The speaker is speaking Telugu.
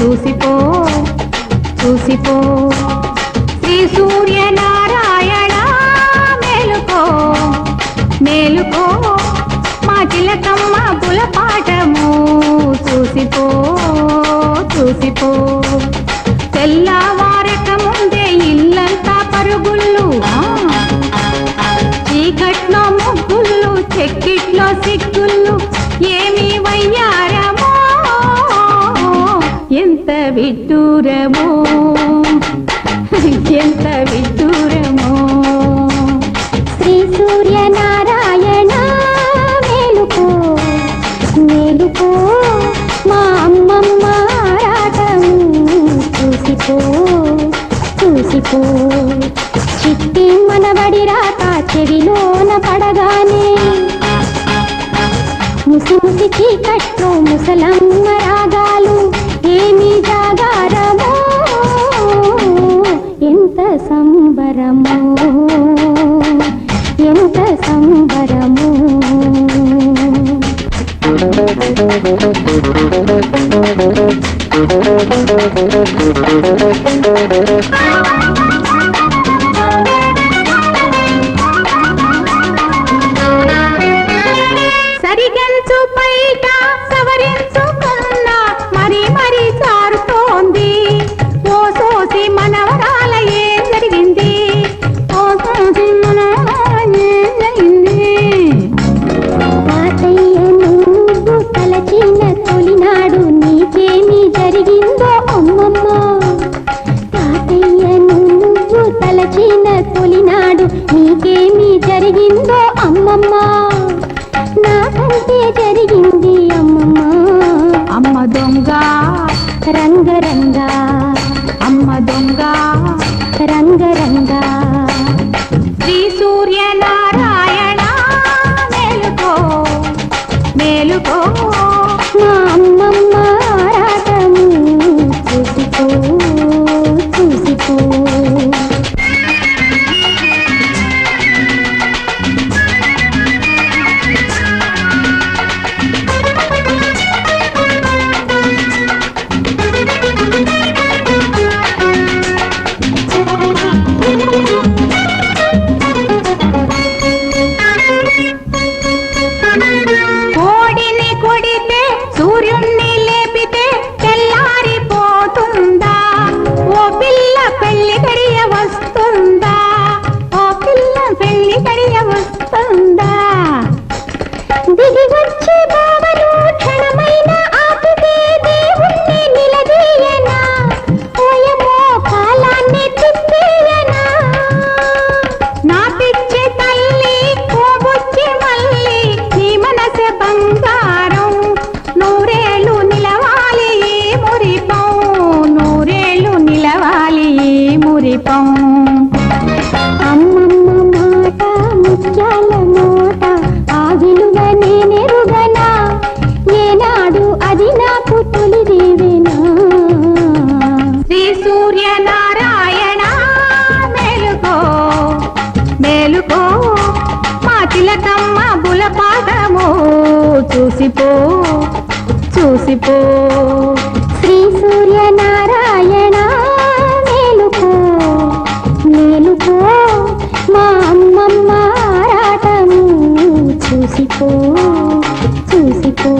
చూసిపో చూసిపో శ్రీ సూర్యనారాయణ మేలుకో మేలుకో మా తిలకమ్మ పులపాఠము చూసిపో చూసిపో తెల్లవారక ముందే ఇల్లంతా పరుగుళ్ళు చీకట్లో ముగ్గుళ్ళు చెక్కిట్లో సిగ్గుళ్ళు ఏమి వయ్యారమో ఎంత విడ్డూరమో ఎంత విడ్డూరమో శ్రీ సూర్యనారాయణ మేలుకో మేలుకో మా అమ్మమ్మ ఆరాటము చూసిపో చూసిపో చిట్టి మనబడి రాక చెవిలోన పడగానే ముసి ముసి చీకట్లో ముసలమ్మ రాగాలు ఏమి జాగారమో ఎంత సంబరమో ఎంత సంబరమో సరిగెంచు పైట సవరించుకున్నా మరి మరి జారుతోంది ఓ సోసి మనవరాల ఏం జరిగింది ఓ సోసి మనవరాల ఏం జరిగింది తాతయ్య నువ్వు తలచిన తొలినాడు నీకేమి జరిగిందో అమ్మమ్మ తాతయ్య నువ్వు తలచిన తొలినాడు నీకేమి జరిగిందో అమ్మమ్మ నాకంటే జరిగింది అమ్మమ్మ అమ్మ దొంగ రంగరంగ అమ్మ దొంగ రంగరంగ శ్రీ సూర్యనారాయణ మేలుకో మేలుకో మా అమ్మమ్మ ఆరాటము చూసిపో చూసిపో కోడిని కొడితే సూర్యుణ్ణి లేపితే తెల్లారిపోతుందా ఓ పిల్ల పెళ్లి గడియ వస్తుందా ఓ పిల్ల పెళ్లి గడియ వస్తుందా దిగి వచ్చే బావలు క్షణమైన ఆపితే దేవుణ్ణి నిలదీయనా ఓయమో కాలాన్ని తిప్పేయనా నా పిచ్చి తల్లి ఓ బుచ్చి మల్లి నీ మనసె బంగారం నూరేళ్ళు నిలవాలి ఈ మురిపం నూరేళ్ళు నిలవాలి ఈ మురిపం అమ్మమ్మ మాట ముత్యాల నోట ఆ విలువ నేనెరుగనా ఏనాడు అది నాకు తొలి దీవెనా శ్రీ సూర్యనారాయణ మేలుకో మేలుకో మా తిలకమ్మ బులపాఠము చూసిపో చూసిపో శ్రీ సూర్యనారాయణ మేలుకో మేలుకో మా అమ్మమ్మ ఆరాటము చూసిపో చూసిపో